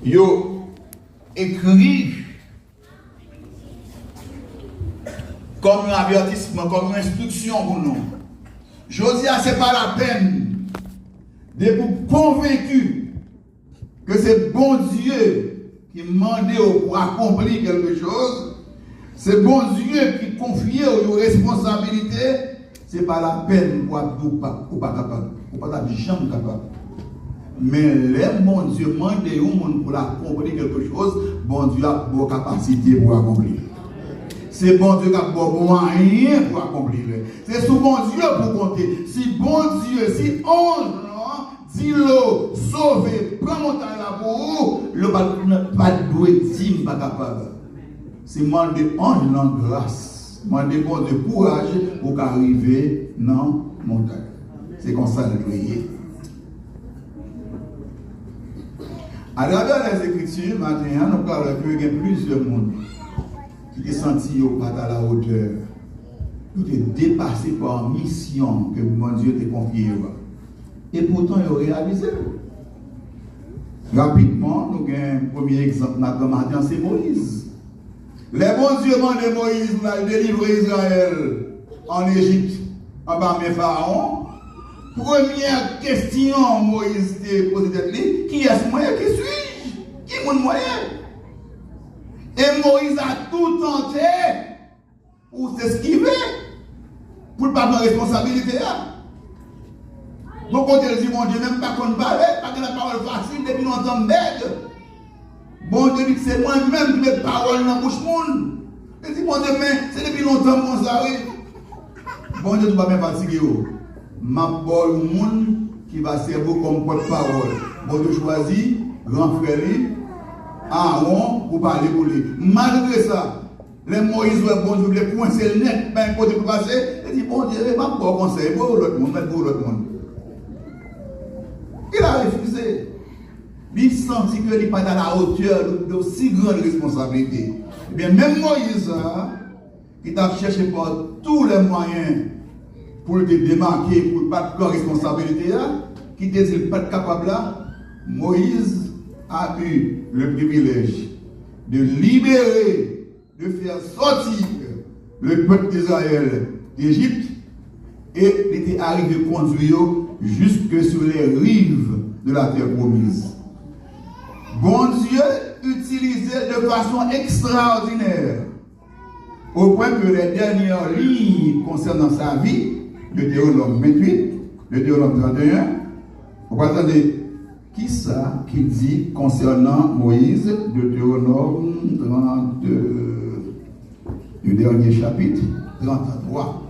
yo écrit comme un avertissement, comme une instruction pour nous. Je dis, ce n'est pas la peine de vous convaincu que c'est bon Dieu qui demande pour accomplir quelque chose. C'est bon Dieu qui confie aux responsabilités. Ce n'est pas la peine pour pas capable. Pour pas jamais capable. Mais les bon Dieu demande pour accomplir quelque chose, bon Dieu a bonne capacité pour accomplir. C'est bon Dieu qui a bon moyen pour accomplir. C'est sous bon Dieu pour compter. Si bon Dieu, si ange, dis-le, sauver, prends mon temps là pour vous, le pas doué, si pas capable. C'est moi de ange en grâce. Moi de bon Dieu courage pour arriver dans mon temps. C'est comme ça le prier. À travers les Écritures, maintenant, nous parlons qu'il y a plusieurs mondes qui sont sentis au pas à la hauteur, qui étaient dépassés par une mission que mon Dieu t'a confiée. Et pourtant, ils ont réalisé. Rapidement, nous avons un premier exemple dans matin, c'est Moïse. Les bons dieux demandent Moïse de délivrer Israël en Égypte, en bas de Pharaon. Première question, Moïse t'a posé tête, qui est-ce moi? Qui suis-je? Qui est mon moyen? Et Moïse a tout tenté pour s'esquiver, pour ne pas prendre responsabilité. Donc, on dit, mon Dieu, même pas qu'on parle, pas que la parole facile, depuis longtemps, bête. Bon Dieu dit que c'est moi-même qui mets parole dans la bouche monde. Et dit, mon Dieu, mais c'est depuis longtemps qu'on s'arrête. Bon Dieu, tu vas même fatiguer. Ma parole, le monde qui va servir comme porte-parole. Bon Dieu choisit, grand frère, Aaron, pour parler pour lui. Malgré ça, les Moïse, bon Dieu, les coincer le net, ben, côté pour passer, il dit, bon Dieu, il va pas conseil pour l'autre monde, mais pour l'autre monde. Il a refusé. Il sentit qu'il n'est pas à la hauteur de si grande responsabilité. Eh bien, même Moïse, qui t'a cherché par tous les moyens pour te démarquer, pour ne pas prendre responsabilité, qui te dit pas capable là, Moïse a eu le privilège de libérer, de faire sortir le peuple d'Israël d'Égypte et il était arrivé à conduire jusque sur les rives de la terre promise. Bon Dieu utilisait de façon extraordinaire, au point que les dernières lignes concernant sa vie, Deutéronome 28, Deutéronome 31, vous attendez, qui ça qui dit concernant Moïse, Deutéronome 32, le dernier chapitre, 33,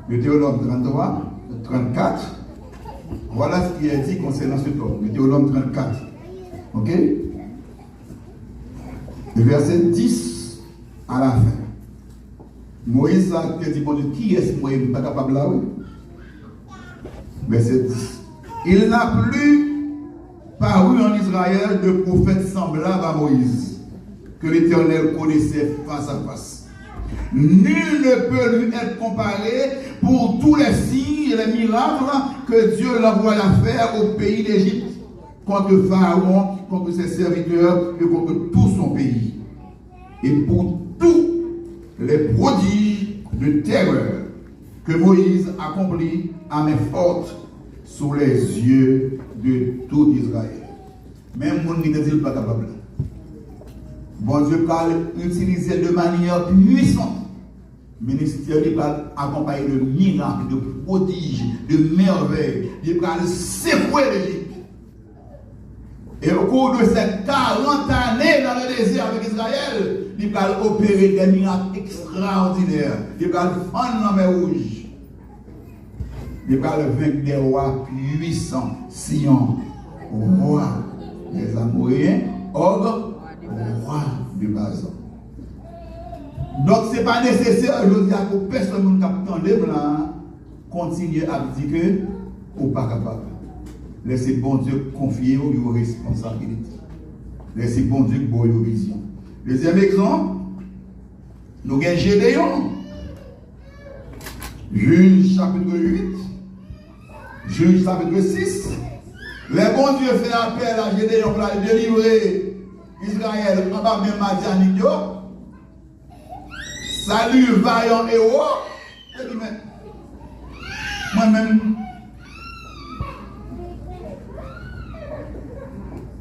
Deutéronome 33, 34, voilà ce qui est dit concernant ce homme, Deutéronome 34. Ok? Le verset 10 à la fin. Moïse a dit, bon Dieu, qui est-ce que moi, je ne suis pas capable là? Verset 10. Il n'a plus paru en Israël de prophète semblable à Moïse, que l'Éternel connaissait face à face. Nul ne peut lui être comparé pour tous les signes et les miracles que Dieu l'envoie à faire au pays d'Égypte, contre Pharaon, contre ses serviteurs et contre tout son pays. Et pour tous les prodiges de terreur que Moïse accomplit à main forte sous les yeux de tout Israël. Même mon ne dit pas capable. Bon Dieu parle utiliser de manière puissante. Le ministère va accompagner de miracles, de prodiges, de merveilles. Il va secouer l'Égypte. Et au cours de ces 40 années dans le désert avec Israël, il va opérer des miracles extraordinaires. Il va fendre la mer rouge. Il va vaincre des rois puissants, Sion, roi des Amoréens, Og, roi de Bazan. Donc ce n'est pas nécessaire, je dis à personne qui continue à dire que vous n'êtes pas capable. Laissez bon Dieu confier aux responsabilités. Laissez bon Dieu pour vos visions. Deuxième exemple, nous avons Gédéon. Juge chapitre 8. Juge chapitre 6. Les bons Dieu fait appel à Gédéon pour la délivrer Israël, en bas même Madianite, salut vaillant héros. Je dis, mais moi-même,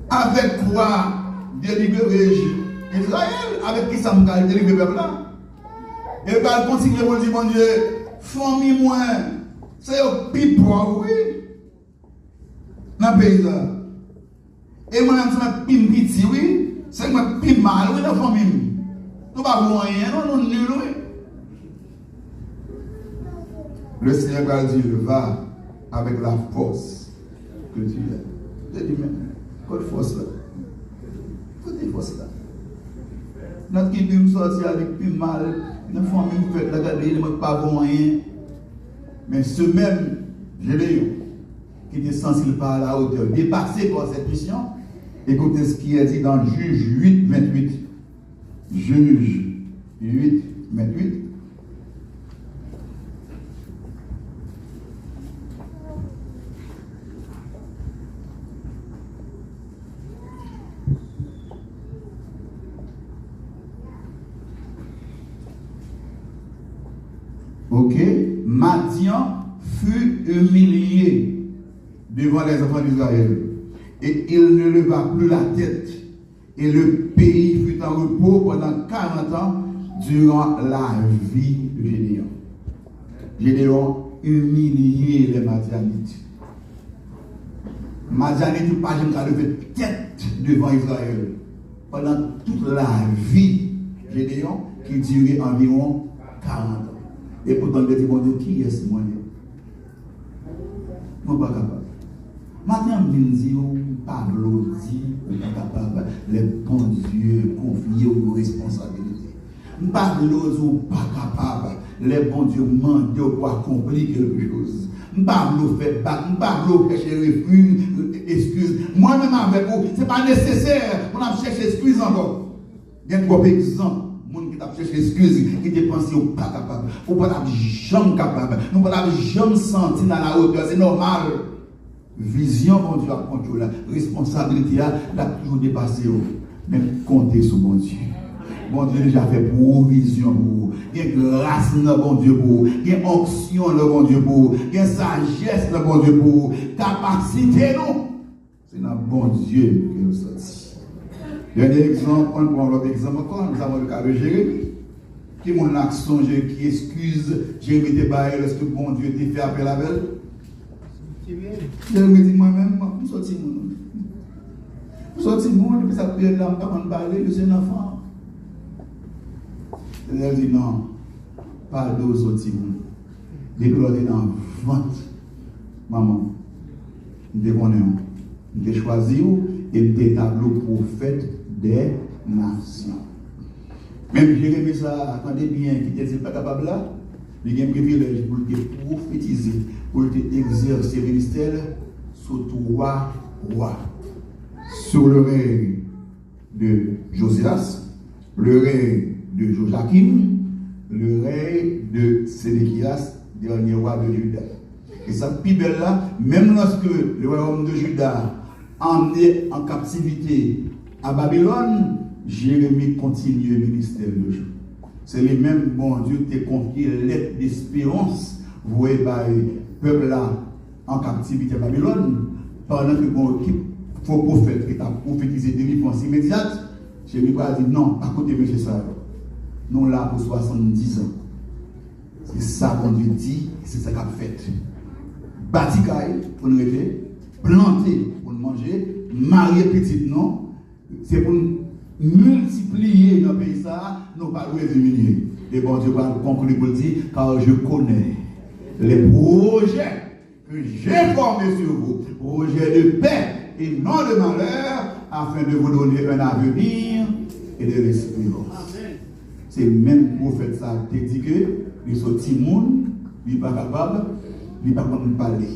avec quoi délivrer Israël? Avec qui ça me délivrer le peuple là? Et bien, elle continue à dire, mon Dieu, famille moi, c'est au plus pauvre, oui, dans le pays là. Et moi-même, c'est un petit, oui, c'est un plus mal, oui, dans la famille. Nous ne pouvons pas rien, non, nous nul, oui. Le Seigneur va dire, va avec la force que tu as. Je dis, mais, quelle force là? Quelle force là? Notre qui peut me sortir avec plus mal, une famille me fait regarder, il ne m'a pas rien. Mais ce même Gédéon, qui était sensible par la hauteur, dépassé par cette mission, écoutez ce qui est dit dans Juge 8, 28. Juge 8, 28. Ok, Madian fut humilié devant les enfants d'Israël et il ne leva plus la tête et le pays fut en repos pendant 40 ans durant la vie de Gédéon. Gédéon humilié les Madianites. Madianites n'ont pas jamais levé tête devant Israël pendant toute la vie de Gédéon qui durait environ 40 ans. Et pourtant, il dit, mon Dieu, qui est ce moyen? Je ne suis pas capable. Maintenant, je dis, Pablo dit, je ne suis pas capable. Les bons dieux confient aux responsabilités. Pablo dit, je ne suis pas capable. Les bons dieux demandent pour accomplir quelque chose. Pablo fait battre, Pablo cherche excuse. Moi-même avec vous, ce n'est pas nécessaire pour chercher excuse encore. Il y a trois exemples. Moun qui t'a cherché excuse, qui te pense ou pas capable, ou pas jamais capable, nous pas jamais senti dans la hauteur, c'est normal. Vision, bon Dieu, à contrôler, responsabilité, l'a toujours dépassé, mais comptez sur bon Dieu. Bon Dieu déjà fait provision pour vous, il y a grâce dans bon Dieu pour vous, il y a onction dans bon Dieu pour vous, il y a sagesse dans bon Dieu pour vous, capacité, non, c'est dans bon Dieu que nous sortis. Dernier exemple, on prend l'autre exemple encore, nous avons le cas de Jérémie. Qui mon action, qui excuse, Jérémie te baille, est-ce que bon Dieu t'a fait appel à elle? Jérémie dit moi-même, je suis sorti, je suis sorti, depuis sa période là, je ne peux pas parler, je suis un enfant. Elle dit non, pas d'eau sorti. Depuis que je suis dans le ventre, maman, je t'ai choisi et je t'ai tableau prophète des nations. Même Jérémie, ça, attendez bien, qui n'était pas capable là, il y a un privilège pour te prophétiser, pour te exercer le ministère sur trois rois. Sur le règne de Josias, le règne de Joachim, le règne de Sédéchias, dernier roi de Juda. Et cette Bible là, même lorsque le royaume de Juda emmené en captivité à Babylone, Jérémie continue le ministère de Dieu. C'est les mêmes, bon Dieu, t'a confié lettre d'espérance, vous voyez, le peuple là en captivité à Babylone, pendant que bon équipe, faux prophète qui a prophétisé délivrance immédiate, Jérémie a dit non, pas côté monsieur ça. Nous là pour 70 ans. C'est ça qu'on Dieu dit, c'est ça qu'on a fait. Bâtikaï pour nous rêver, planter pour nous manger, marier petit non, c'est pour nous multiplier dans le pays ça, nous pas diminuer. Et bon Dieu va conclure pour dire, car je connais les projets que j'ai formés sur vous, projets de paix et non de malheur, afin de vous donner un avenir et de l'espérance. C'est même prophète ça qui dit que les sortis monde, il n'est pas capable, il n'est pas capable de parler.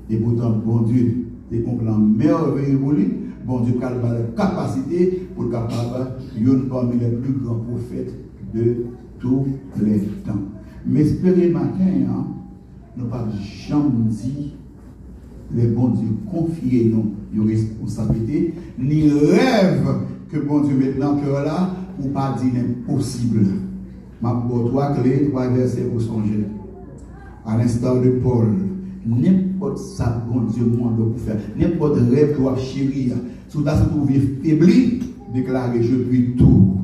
Et pourtant, bon Dieu, il est un plan merveilleux pour lui. Bon Dieu a la capacité pour être capable de parmi les plus grands prophètes de tous les temps. Mais espérez matin, hein, nous ne pas jamais dit les bons Dieu confier nous une responsabilité, ni rêve que bon Dieu maintenant que là, ou pas dire impossible. Ma bonne trois clés, trois versets pour songer. À l'instar de Paul, n'importe ça, bon Dieu, demande pour faire, n'importe rêve que vous chérir, si vous avez trouvé faibli, déclarez je puis tout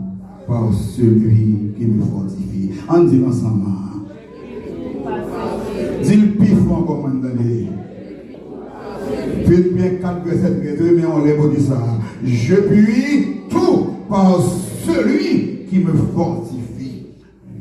par celui qui me fortifie. On dit ensemble. Dis le pif encore, mon donné. Philippiens 4, verset 2, mais on lève dit ça. Je puis tout par celui qui me fortifie.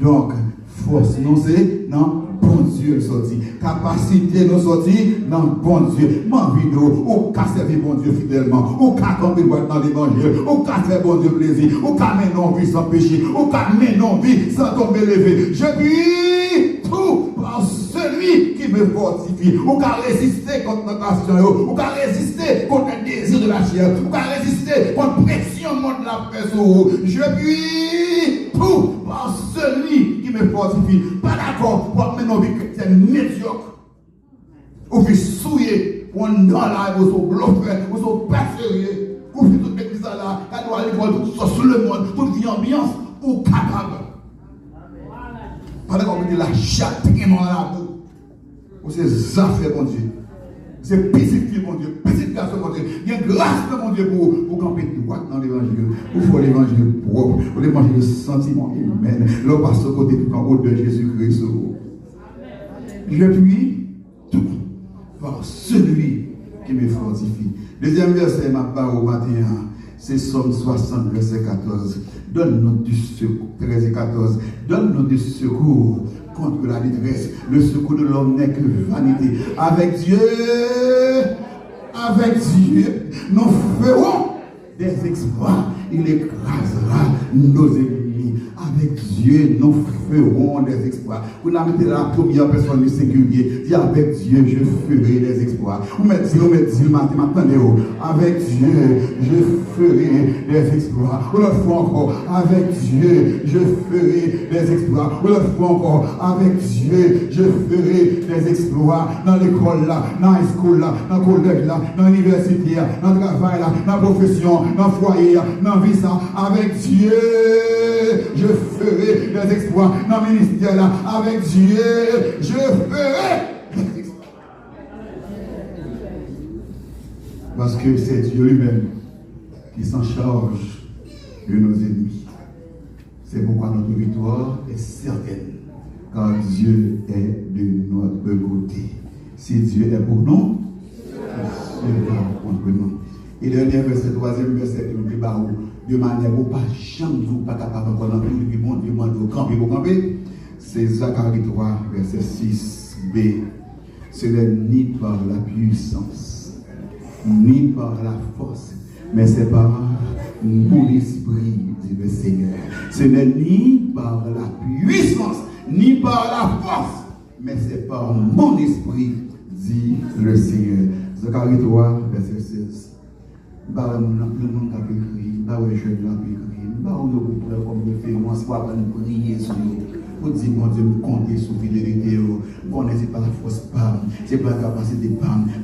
Donc, force, non, c'est non, bon Dieu sorti. Capacité, nous sorti, non, bon Dieu. Mon vidéo, au cas servir bon Dieu fidèlement, au cas tomber dans l'évangile, au cas faire bon Dieu plaisir, au cas mener non vie sans péché, au cas mener non vie sans tomber levé. Je puis tout par celui qui me fortifie. Ou qu'à résister contre notre passion, ou qu'à résister contre le désir de la chair, ou qu'à résister contre la pression de la personne. Je puis tout par celui qui me fortifie. Pas d'accord pour mener nos vies chrétiennes médiocres. Ou puis souiller, pour dans la ou sont bluffés, ou sont pas sérieux. Ou puis toute l'église là, elle doit aller voir tout ça sur le monde, toute vie ambiance, ou capable. Pas d'accord pour dire la chatte qui est dans la boue. Ou c'est affaire, mon Dieu. C'est petit fille, mon Dieu. Petit garçon, mon Dieu. Il y a grâce, mon Dieu, pour camper droit dans l'évangile. Pour faire l'évangile propre. Pour l'évangile sentiment humain. L'homme passe au côté du camp de Jésus-Christ. Je puis tout par celui qui me fortifie. Deuxième verset, ma part au matin, c'est Somme 60, verset 14. Donne-nous du secours, 13 et 14. Donne-nous du secours contre la détresse. Le secours de l'homme n'est que vanité. Avec Dieu, nous ferons des exploits. Il écrasera nos ennemis. Avec Dieu, nous ferons des exploits. Vous n'avez la première personne du singulier. Dis avec Dieu, je ferai des exploits. Vous mettez le matin, avec Dieu, je ferai des exploits. Vous le faites encore. Avec Dieu, je ferai des exploits. Vous le faites encore. Avec Dieu, je ferai des exploits. Dans l'école là, dans la school là, dans le collège là, dans l'université là, dans le travail là, dans la profession, dans le foyer là, dans la vie ça. Avec Dieu, je ferai des exploits dans le ministère là. Avec Dieu, je ferai des exploits. Parce que c'est Dieu lui-même qui s'en charge de nos ennemis. C'est pourquoi notre victoire est certaine. Car Dieu est de notre côté. Si Dieu est pour nous, Dieu est contre nous. Et le dernier verset, troisième verset, nous dit de manière où pas jamais vous pas capable de prendre tout le monde demande au camper, c'est Zacharie 3, verset 6b. Ce n'est ni par la puissance, ni par la force, mais c'est par mon esprit, dit le Seigneur. Ce n'est ni par la puissance, ni par la force, mais c'est par mon esprit, dit le Seigneur. Zacharie 3, verset 16. Bah, le monde a écrit, bah, les jeunes ont écrit, bah, on a comme référence, pour prier sur nous. Pour dire, mon Dieu, nous compter sur la fidélité. Bon, ce n'est pas la force, ce n'est pas la capacité,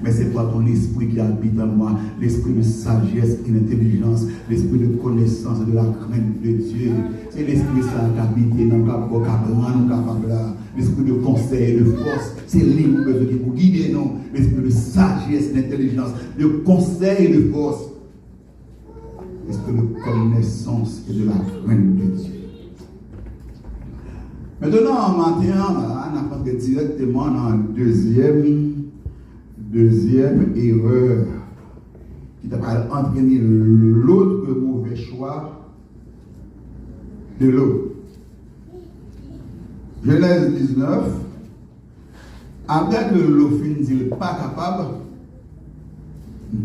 mais c'est pas ton esprit qui habite en moi, l'esprit de sagesse et d'intelligence, l'esprit de connaissance et de la crainte de Dieu. C'est l'esprit qui habite dans l'esprit de conseil et de force. C'est lui qui pour guider nous, l'esprit de sagesse, d'intelligence, de conseil et de force. L'esprit de connaissance et de la crainte de Dieu. Maintenant, matin, on apprend directement dans la deuxième erreur qui t'a entraîné l'autre mauvais choix de l'autre. Genèse 19, après que l'offre dit pas capable,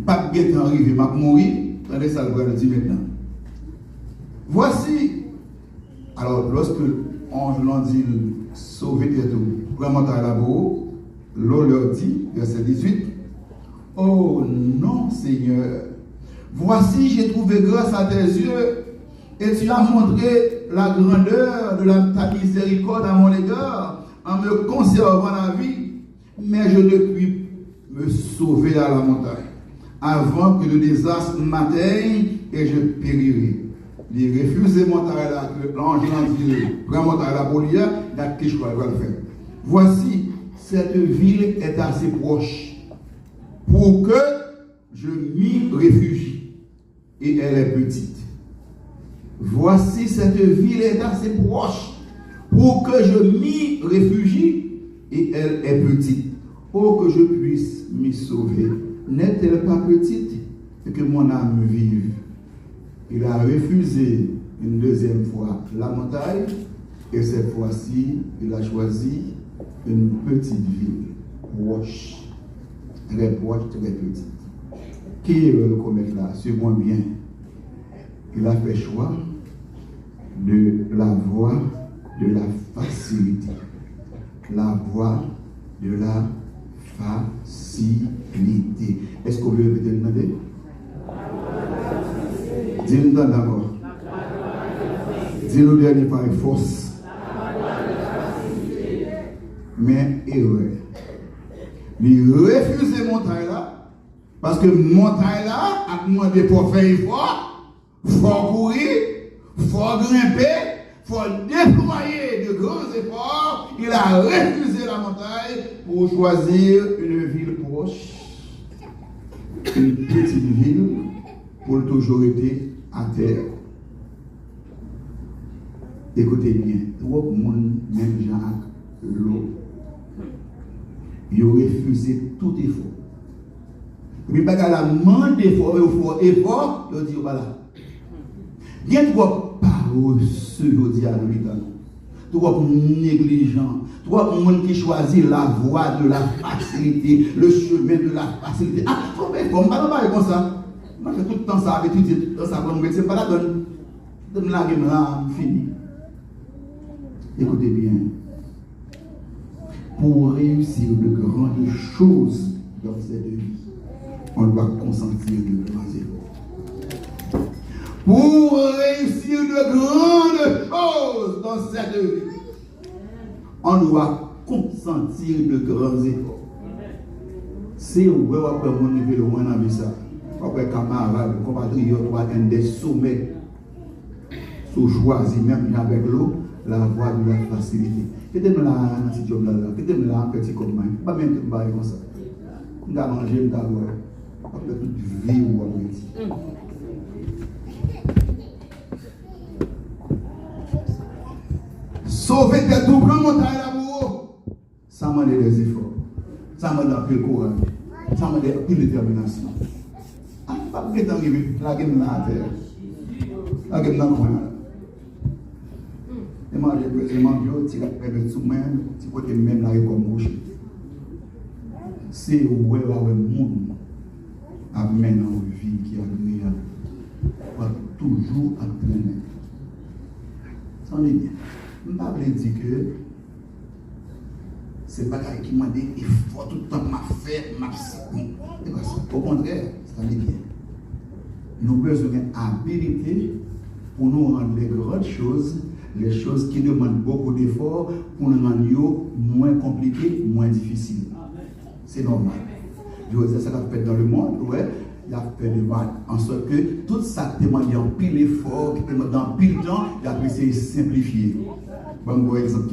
pas bien arrivé, m'a mourir, attendez ça le dire maintenant. Voici, alors lorsque on leur dit sauver tes tout, vraiment à la boue, l'eau leur dit, verset 18, oh non Seigneur, voici j'ai trouvé grâce à tes yeux et tu as montré la grandeur de ta miséricorde à mon égard en me conservant la vie, mais je ne puis me sauver à la montagne avant que le désastre m'atteigne et je périrai. Il refuse montagne là, que l'ange dit, prends montagne là pour lui, il y a quelque chose à le faire. Voici, cette ville est assez proche pour que je m'y réfugie, et elle est petite. Voici, cette ville est assez proche pour que je m'y réfugie, et elle est petite, pour que je puisse m'y sauver. N'est-elle pas petite et que mon âme vive? Il a refusé une deuxième fois la montagne, et cette fois-ci, il a choisi une petite ville, proche, très petite. Qui est le commettre là? Second bien, il a fait choix de la voie de la facilité. La voie de la facilité. Est-ce qu'on veut peut-être demander? Dis-nous d'abord. Dis-nous dernier par force. Mais erreur. Il refuse montagne là. Parce que montagne là a demandé pour faire effort. Faut courir. Faut grimper. Faut déployer de grands efforts. Il a refusé la montagne pour choisir une ville proche. Une petite ville pour toujours été à terre. Écoutez bien, trop de monde, même Jacques, l'eau, il a refusé tout effort. Mais pas qu'à la main d'effort, il effort, il dit voilà. Il y a trop paresseux, il dit à l'habitant. Trop négligent. Trop de monde qui choisit la voie de la facilité, le chemin de la facilité. Ah, faut faire comme pas comme ça. Moi, je fais tout le temps ça, avec tout le temps ça, mais c'est pas la donne. Donne la game là, fini. Écoutez bien. Pour réussir de grandes choses dans cette vie, on doit consentir de grands efforts. Pour réussir de grandes choses dans cette vie, on doit consentir de grands efforts. Si on veut après mon niveau, on a vu ça. Après camarades, compatriotes, on va atteindre des sommets. Sous choisir même avec l'eau, la voie de la facilité. Qu'est-ce que là, dans ce job là, qu'est-ce que là, petit comme moi, pas même tout bail comme ça. On a mangé, on a boire, on a toute vie ou on sauver tes tout, prends montagne là-haut. Ça m'a donné des efforts, ça m'a donné un peu de courage, ça m'a donné un peu de détermination. Ah, pas de temps arrivé, la game là à terre, la game dans le coin là. Et moi, j'ai mangé, tu as fait le sous-même, tu peux te même là comme bouche. C'est où est le monde amène en vie qui est agréable. Pas toujours entraîner. Ça en est bien. Je ne vais pas dire que c'est pas qui m'a dit il faut tout le temps m'a fait, m'a fait. Au contraire, ça en est bien. Nous avons besoin d'habilité pour nous rendre les grandes choses. Les choses qui demandent beaucoup d'efforts pour nous rendre moins compliquées, moins difficiles. C'est normal. Je veux dire, ça a fait dans le monde, ouais, il a fait de mal. En sorte que tout ça demande en pile d'efforts, qui demande en pile de temps, il a pu essayer de simplifier. Bon exemple,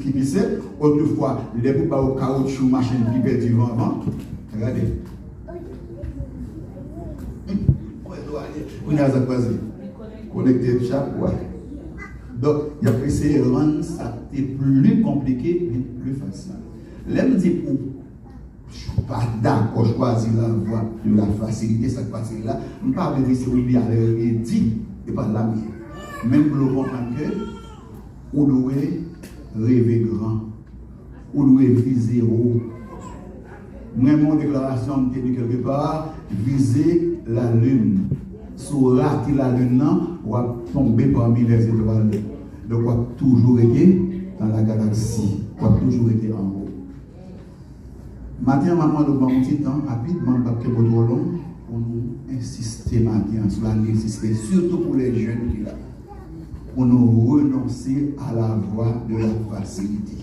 qui pissait, autrefois, les bouts au caoutchouc, machine qui perd du vent avant. Regardez. On a croisé. Connecté le chapeau, ouais. Donc, il a essayé de rendre ça plus compliqué, mais plus facile. Là, me dit, je ne suis pas d'accord, choisir la voie de la facilité, cette facilité-là. Je ne parle pas de ce qu'il y a dit, et pas la mienne. Même pour le comprendre que, on doit rêver grand, on doit viser haut. Moi, mon déclaration, je dis quelque part, viser la lune. Sur rater la lune, on va tomber parmi les étoiles. Donc, on va toujours être dans la galaxie. On va toujours être en haut. Maintenant, maman, nous avons un petit temps rapidement, parce que trop long, pour nous insister maintenant sur la nécessité, surtout pour les jeunes qui là, pour nous renoncer à la voie de la facilité.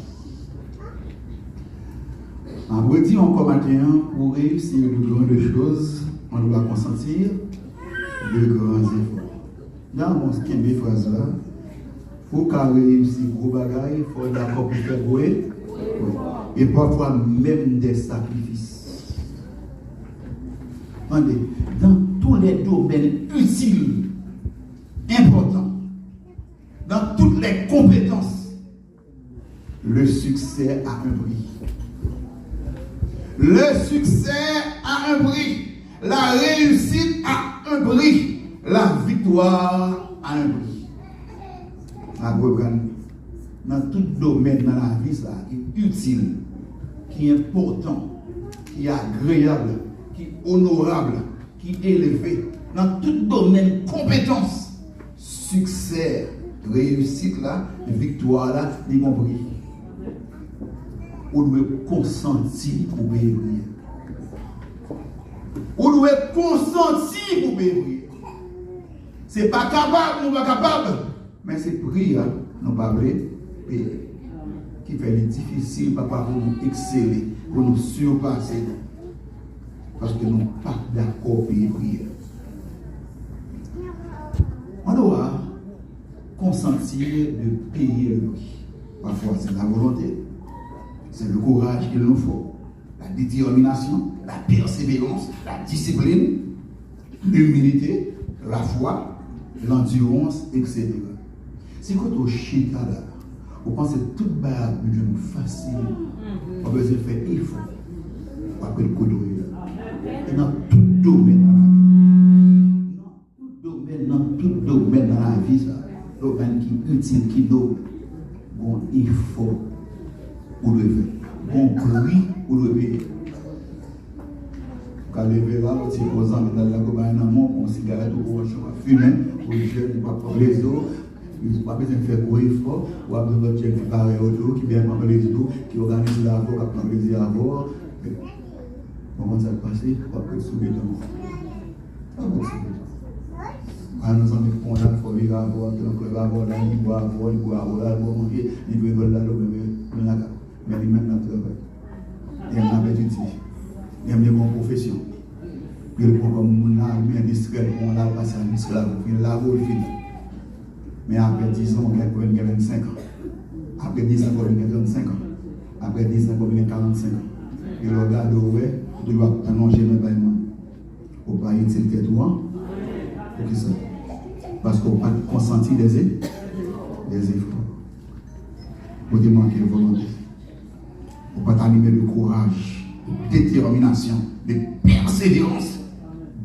En redit encore maintenant, pour réussir de grandes choses, on doit consentir de grands efforts. Dans mon schème de phrase là, pour qu'on réussisse gros bagaille, il faut d'accord pour faire jouer. Et parfois même des sacrifices. Attendez, dans tous les domaines utiles, importants, dans toutes les compétences, le succès a un prix. Le succès a un prix. La réussite a un prix. La victoire a un prix. Dans tout domaine dans la vie, ça, qui est utile, qui est important, qui est agréable, qui est honorable, qui est élevé, dans tout domaine, compétence, succès, réussite là, victoire là, y compris. On doit consentir pour payer. On doit consentir pour payer. C'est pas capable, nous pas capable, mais c'est prière, nous pas payer, qui fait les difficiles, papa, pour nous exceller, pour nous surpasser, parce que nous n'avons pas d'accord payer prière. On doit consentir de payer le prix. Parfois, c'est la volonté. C'est le courage qu'il nous faut, la détermination, la persévérance, la discipline, l'humilité, la foi, l'endurance, etc. C'est quand on chita là, on pense que tout le monde est facile, on a besoin de faire effort pour appeler le coup de et dans tout domaine, dans tout domaine dans la vie, domaine qui est utile, qui doit, bon, il faut. Ou le bon prix ou le payer. Quand le verra, on tire aux amis dans la gobaine en mont, on cigarette ou on fumer, ou le jeune, il va prendre les eaux, il n'a pas besoin de faire gros effort, ou à besoin de faire qui paraît autour, qui vient prendre les eaux, qui organise la voie, qui prend plaisir à voir. Comment ça va passer? On va soulever le temps. Ah, nous sommes condamnés, il faut vivre à voir, il va avoir là, il va avoir, il va avoir, il va avoir là, mais il mène notre travail. Il aime la bêtise. Il aime les bonnes professions. Puis il prend comme un arme industriel pour on l'a passé en esclave. Puis il l'a fini. Mais après 10 ans, on a 25 ans. Après 10 ans, on a 35 ans. Après 10 ans, on a 45 ans. Et le regarde, ouais, tu dois allonger le baillement. Au pays, c'est le tout. Pour qui ça? Parce qu'on va consentir des efforts. Pour démanquer de volonté. Pour pas t'animer de courage, de détermination, de persévérance,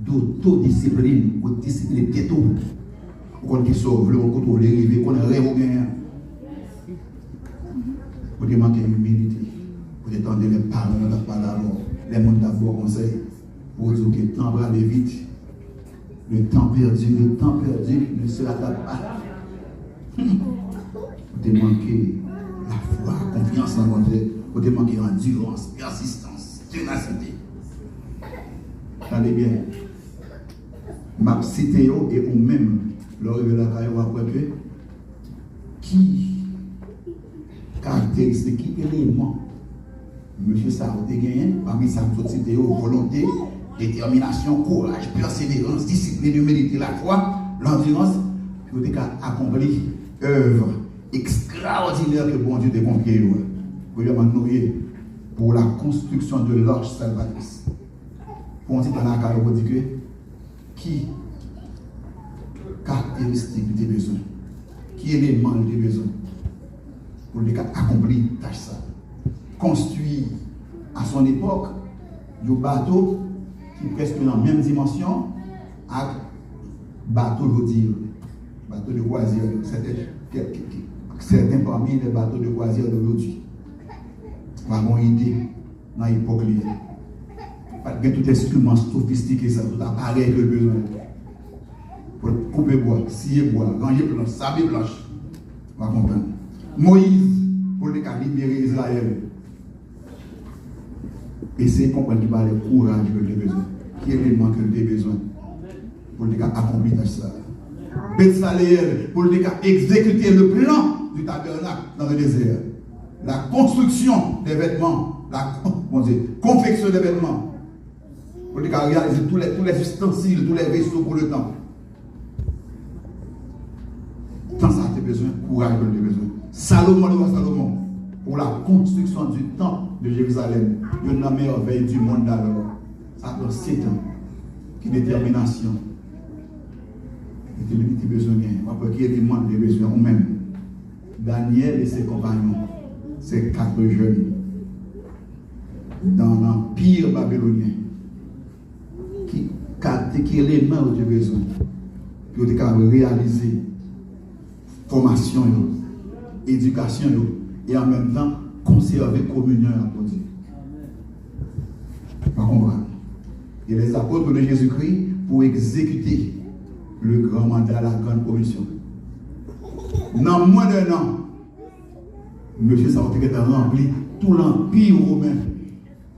d'autodiscipline, pour discipliner tes tours. Pour qu'on sauve, on contrôle les rêves, qu'on rêve bien. Pour démanquer d'humilité, pour détendre les paroles, la parole, les mots d'abord conseil, pour dire que le temps va aller vite. Le temps perdu ne sera pas. Pour démanquer la foi, la confiance en votre Dieu. Pour te manquer endurance, persistance, ténacité. Regardez bien. Ma citéo et ou même le révélateur après que qui caractéristique, qui élément monsieur Sarro te gagné parmi sa citéo, volonté, détermination, courage, persévérance, discipline, humilité, la foi, l'endurance, pour te accomplir œuvre extraordinaire que bon Dieu t'a confié. Pour la construction de l'arche salvatrice. Pour on dit dans la carrière, on dit que qui caractéristique de besoin, qui élément de besoin pour les accomplir tâche ça. Construire à son époque le bateau qui est presque dans la même dimension avec bateau de croisière. Certains parmi les bateaux de croisière d'aujourd'hui. Pas une idée dans l'époque. Pas de tout instrument sophistiqué, ça, tout appareil que besoin. Pour couper bois, scier bois, ranger planche, sabler planche. On va comprendre. Moïse, pour les cas libérer Israël. Essayez de comprendre qu'il va le courage que tu as besoin. Qui est l'élément que tu as besoin pour les cas accomplir ça. Betsaléel, pour les cas exécuter le plan du tabernacle dans le désert. La construction des vêtements, la confection des vêtements, pour les cas réaliser tous les ustensiles, tous les vaisseaux pour le temps. besoin, courage dont tu as besoin. Salomon, le roi Salomon, pour la construction du temple de Jérusalem, une merveille du monde alors. Ça prend 7 ans. Qui détermination. Qui besoin. Qui est demande des besoins ou même. Daniel et ses compagnons, ces 4 jeunes, dans l'empire babylonien, qui éléments où tu as besoin, pour réaliser formation, éducation, et en même temps conserver communion avec Dieu. Pas comprendre. Et les apôtres de Jésus-Christ pour exécuter le grand mandat, la grande commission. Dans moins d'un an, monsieur Sartre a rempli tout l'empire romain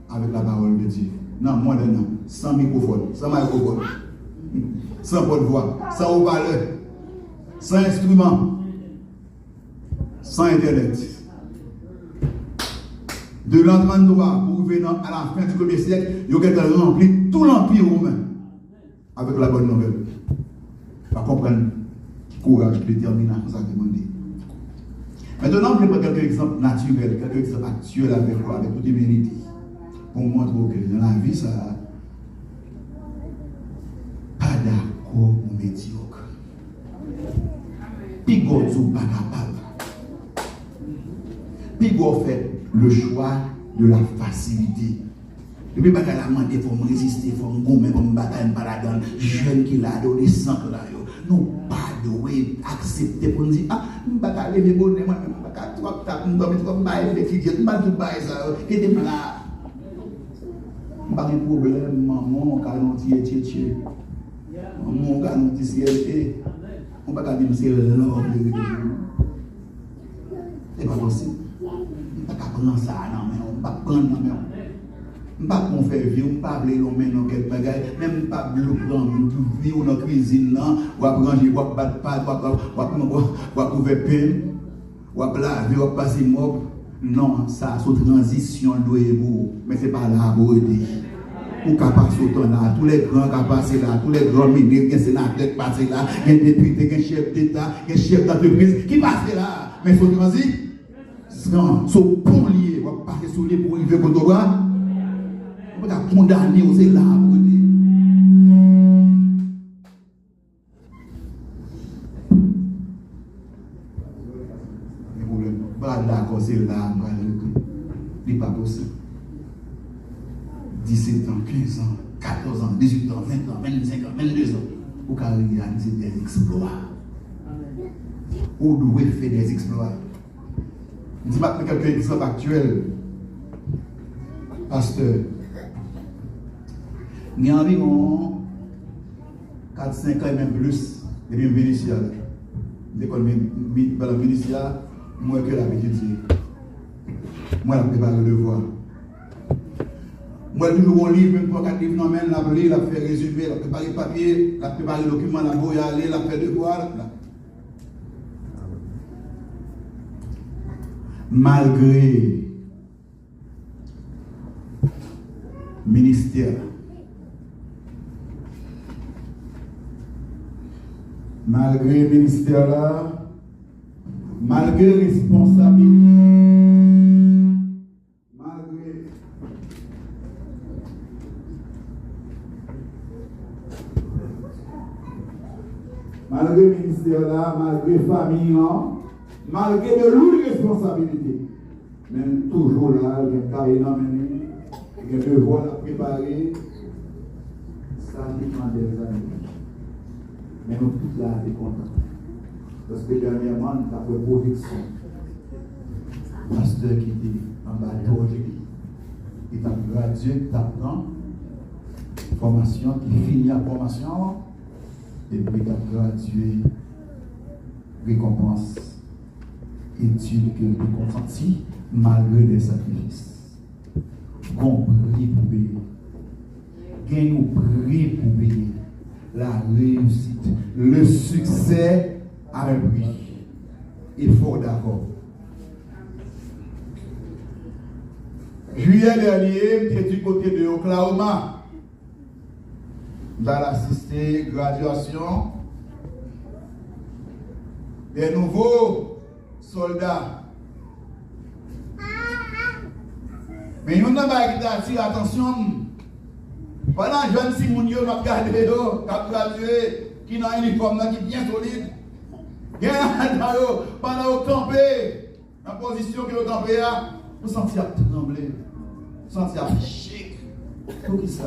avec la parole de Dieu. Dans moins d'un an, sans microphone, sans porte-voix, sans haut-parleur, sans instrument, sans internet. De l'entrée de droit pour venir à la fin du 1er siècle, il y a rempli tout l'empire romain avec la bonne nouvelle. Pas comprendre courage, détermination, ça demande. Maintenant, je vais prendre quelques exemples naturels, quelques exemples actuels avec toute humilité. Pour montrer que dans la vie, ça pas d'accord ou médiocre. Pigot ou pas capable. Pigot fait le choix de la facilité. Depuis que je demandé, il faut me résister, il faut me gommer, il faut me battre, pas la donne. Jeune qui l'a donné, sans que là, non pas de accepter pour nous dire, ah, je ne vais pas aller, mais bon, je ne vais pas trop taper, je ne vais pas bailler, je ne vais pas tout bailler ça, qui est là. Je n'ai pas de problème, maman, quand on est tchétché. Maman, quand on est ciel, on ne va pas dire que c'est l'homme de Dieu. Ce n'est pas possible. On ne va pas prendre ça, non, mais on ne va pas prendre, non, mais on ne va pas faire vivre, on ne va pas appeler l'homme dans quelque bagaille, même pas prendre vivre dans la cuisine, ou à ranger, ou à battre pas, ou à trouver pain, ou à laver, ou à passer mob. Non, ça, c'est transition de vous, mais ce n'est pas là pour aider. Pour qu'à passer autant là, tous les grands qui passent là, tous les grands ministres, les sénateurs qui passent là, les députés, les chefs d'État, les chefs d'entreprise qui passent là. Mais il faut transition. Non, c'est pour lier, on va passer sur les pour y vivre au droit. On va condamner, c'est là pour aider. D'accord, c'est là, il n'est pas possible. 17 ans, 15 ans, 14 ans, 18 ans, 20 ans, 25 ans, 22 ans, pour réaliser des exploits. Ou doit faire des exploits. Je dis maintenant quelques exemples actuels. Pasteur, il y a environ 4-5 ans et même plus, depuis le ministère. L'école ministère. Moi que l'habitude c'est. Moi la préparer le devoir. Moi toujours un livre, même pour 4 livres, non, mais la lire, la faire résumer, la préparer le papier, la préparer le document, la boire, aller, la faire devoir. Malgré ministère, malgré ministère là, malgré responsabilité, malgré le ministère là, malgré la famille, malgré de lourdes responsabilités, même toujours là, il y a un carré dans il y a un devoir à préparer, ça dépend des années. Mais nous tous là, on est contents. Parce que dernièrement, nous avons fait projection. Pasteur qui était en bas de il a gradué, il apprend formation, qui finit la formation, et puis il a gradué, récompense, études qu'il a consenti, malgré des sacrifices. Bon prix pour payer. Gain ou prix pour payer. La réussite, le succès à un prix. Il faut d'accord. Juillet dernier, j'étais du côté de Oklahoma. J'ai assisté à la graduation des nouveaux soldats. Mais nous n'avons pas attiré attention. Pendant que jeune Simon yo m'a regardé, qui a gradué, qui a un uniforme qui est bien solide. Pendant que vous campez, la position que vous campez, vous sentez trembler, vous sentez chic. Pour qui ça?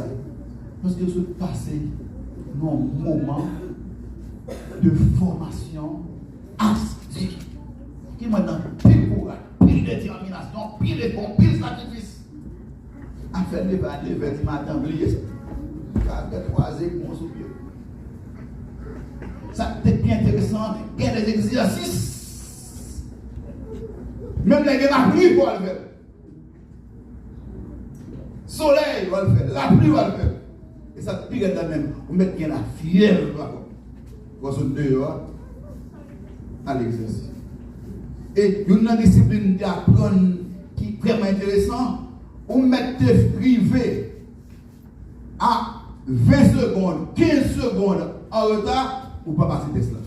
Parce que vous passez dans un moment de formation astique qui m'a donné pile courage, pile détermination, pile effort, pile sacrifice. À faire les balles, les vêtements, oubliez ça. Car croiser mon soupir. Ça c'est bien intéressant, il y a des exercices. Même les gars, la pluie va le faire. Soleil va le faire, la pluie va le faire. Et ça te pique dans même. Vous mettez la fièvre. Vous êtes dehors à l'exercice. Et une discipline d'apprendre qui est vraiment intéressant, vous mettez privé à 20 secondes, 15 secondes en retard, ou pas passer test là.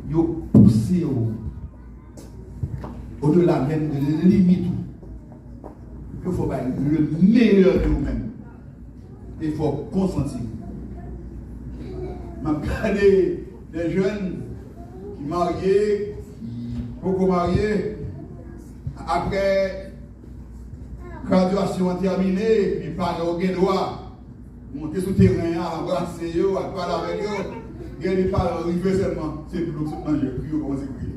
Vous poussez au-delà même de limite. Il faut faire le meilleur de vous-même. Il faut consentir. Je regarde des jeunes qui mariés, beaucoup mariés, après graduation terminée, puis par le droit, monter sur le terrain, embrasser, parler avec eux, ils ne parlent arriver seulement. C'est plus que manger, puis comment c'est crié.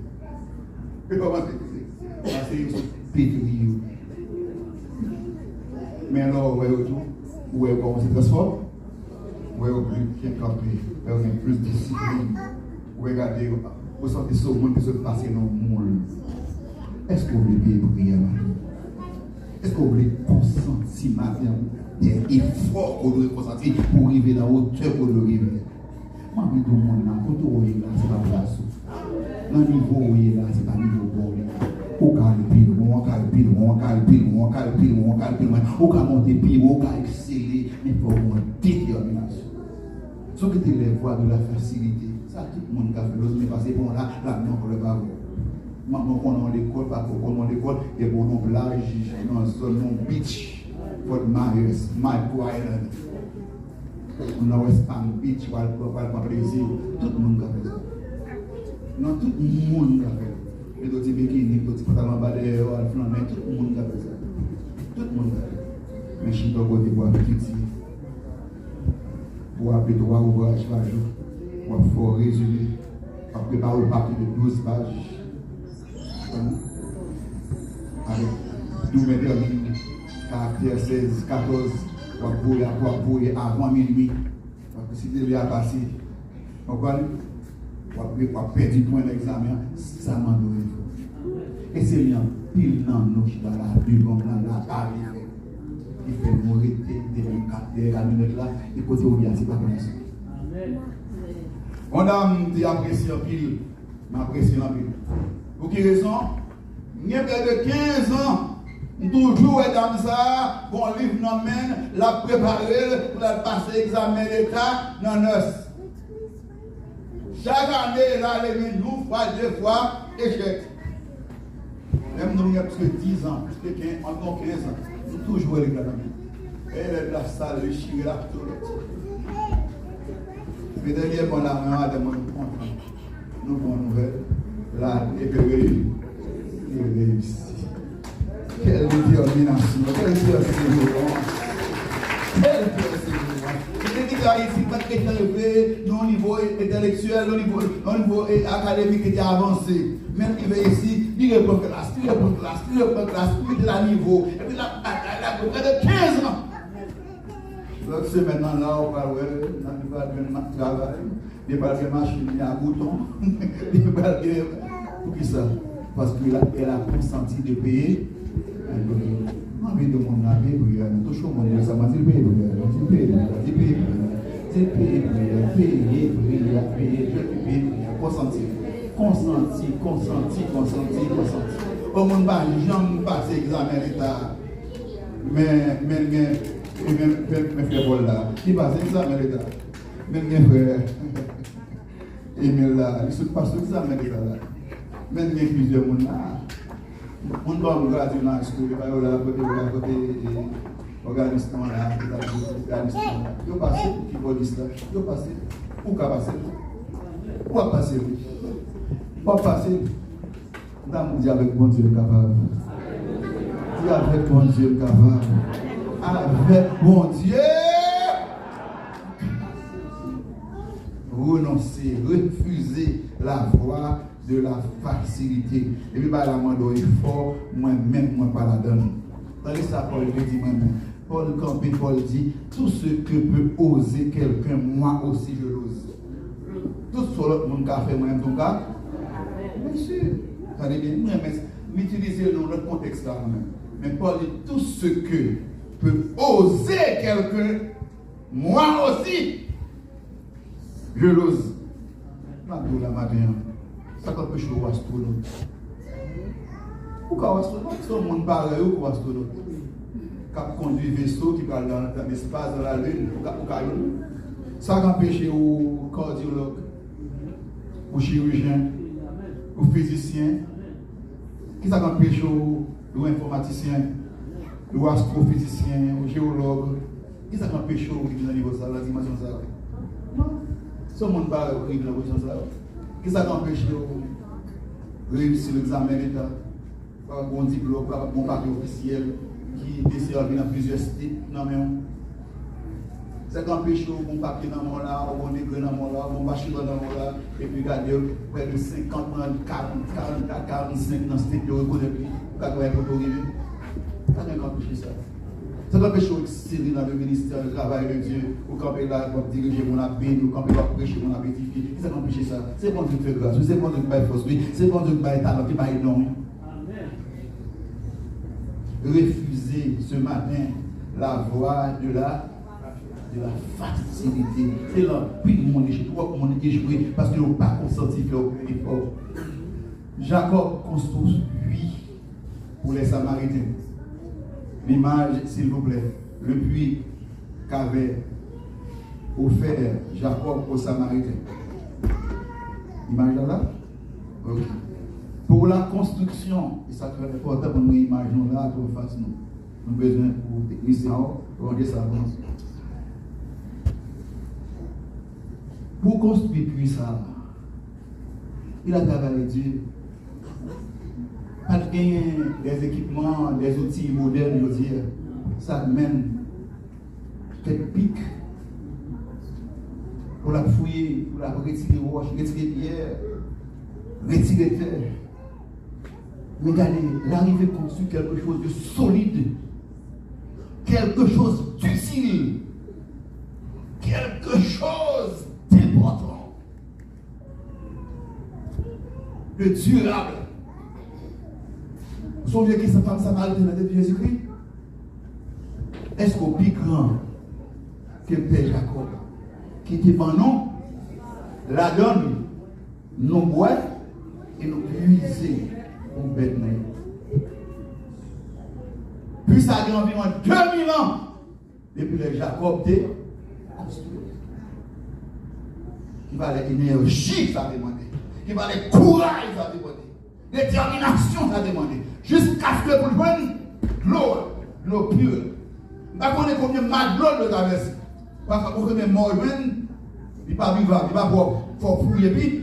Et comment c'est crié? C'est pétri. Mais alors, où est comment se transforme? Où est plus bien campé, où est plus de discipline, où regardez, vous sentez ce monde qui se passe dans le monde. Est-ce que vous voulez bien prier? Est-ce que vous voulez consentir matin des efforts que vous devez consentir pour arriver dans la hauteur que vous devez arriver? Moi, tout le monde, quand vous êtes là, c'est pas place. Dans le niveau où vous êtes là, c'est pas niveau bon. Au cas monter pire, au cas accélérer, mais il faut avoir détermination. Ce que tu les voies de la facilité, ça tout le monde a fait, mais parce que bon là, non, on ne va pas. Maintenant qu'on est à l'école, pas qu'on est à l'école, et bon, on plage, dans une zone beach, Fort Myers, Mike Island. On a West Palm Beach, on va pas plaisir. Tout le monde a fait ça. Non, tout le monde a fait ça. Et d'autres bikini, d'autres pantalons balais, tout le monde a fait ça. Tout le monde a fait ça. Mais je suis pas côté pour petit. Pour appeler 3 ouvrages par jour. Pour faire résumé. Pour préparer le papier de 12 pages. Avec 12 caractères 16, 14. Pour bouiller avant minuit. Parce que si tu l'as passé, on va perdre du point d'examen, ça m'a donné. Et c'est bien, pile dans nous qui va la Bible, comme la Paris. Il fait mourir des minutes là, et côté où il y a, c'est pas comme ça. On a dit apprécié en pile, m'apprécier en pile. Pour quelle raison? Il y a près de 15 ans. Toujours dans ça, bon livre non mène, la préparer pour la passer examen d'État dans l'os. Chaque année, là, les nous fois, 2 fois, échec. Même nous, il y a plus que 10 ans, plus que 15, encore 15 ans, nous toujours les gars. Et la salle, le chien, là, tout le mais dernièrement, la main de mon enfant, nous avons une nouvelle, là, et bébé, quelle détermination, quelle persévérance, quelle persévérance. C'est qui a ici, pas quelqu'un élevé, non au niveau intellectuel, au niveau académique qui est avancé. Même qui va ici, il reprend classe, il est à niveau. Et puis là, près de 15 ans. Donc c'est maintenant là, on va voir, on va faire travail, il va faire machine, il y a un bouton, il va faire. Pour qui ça? Parce qu'elle a consenti de payer. Envie de mon ami, toujours mon ça m'a dit payer, consenti. Au monde pas jamais passer examen l'état. Mais frère Paul là, qui passe examen l'état. Mais frère Et mais là, il se passe tout ça, mais là. Même il y a plusieurs personnes là. On doit regarder dans la school, il va y avoir à côté organisme là, organisme là. Il passe qui police là, il passe. Où qu'a passé? Où a passé? Où a passé? Nous dit avec bon Dieu capable. Dis avec bon Dieu capable. Avec bon Dieu. Renoncer, refuser la voie de la facilité. Et puis, la mando est fort, moi-même, moi, pas la donne. Tandis ça, Paul dit moi-même. Paul Campé, Paul dit, tout ce que peut oser quelqu'un, moi aussi je l'ose. Tout ce que l'autre monde a fait, moi-même, ton cas. Bien sûr. Attendez bien, mais utiliser dans notre contexte là, même. Mais Paul dit, tout ce que peut oser quelqu'un, moi aussi, je l'ose. La matin, ça peut chaud ou astronaute. Pourquoi astronaute? Tout le monde parle ou astronaute. Qui conduit vaisseau qui parle dans l'espace, dans la lune, ça peut empêcher aux cardiologues, aux chirurgiens, aux physiciens, qui ça empêche aux informaticiens, aux astrophysiciens, aux géologues, qui ça empêche aux niveau de la dimension de ça. Ce monde parle au niveau de ça. Qui ça empêche de réussir l'examen d'État, par un bon diplôme, par un bon papier officiel qui desservit dans plusieurs sites. Non, mais ça empêche de bon papier dans mon là, bon nègre dans mon là, bon bachelor dans mon là, et puis regardez près de 50, 44, 45 dans ce type de reconnaître, pour qu'on ait un ça n'a empêché ça. Ça n'empêche pas de dans le ministère du travail de Dieu, ou quand il a diriger mon appel, ou quand il va prêcher mon appétit. Ça n'empêche ça. C'est bon Dieu qui fait grâce, c'est bon Dieu qui fait force, c'est bon Dieu qui fait talent, qui fait don. Refuser ce matin la voie de la facilité. C'est là, puis mon échoué, parce qu'ils n'ont pas consenti faire effort. Jacob construit pour les Samaritains. L'image, s'il vous plaît, le puits qu'avait offert Jacob aux Samaritains. L'image là? Ok. Pour la construction, et ça très important pour nous imaginer là, pour faire nous. Nous avons besoin pour techniciens, pour rendre ça avance. Pour construire puis ça, il a travaillé Dieu. Pas de gagner des équipements, des outils modernes, je veux dire, ça même quelques pics pour la fouiller, pour la retirer roche, retirer pierre, retirer terre. Mais regardez, l'arrivée construit quelque chose de solide, quelque chose d'utile, quelque chose d'important, de durable. Vous savez qui cette femme samaritaine dans la tête de Jésus-Christ? Est-ce qu'au plus grand que Père Jacob, qui était pendant la donne, nous boit et nous puiser au bête. Puis ça a environ 2000 ans depuis que Jacob était construit. Qui va l'énergie, ça a demandé. Qui va le courage, ça a demandé. Détermination, ça a demandé. Jusqu'à ce que vous voyez l'eau pure. Je ne sais pas combien de mal d'eau de traverser. Parce que vous avez mort, il ne va pas vivre, il va faut fouiller, puis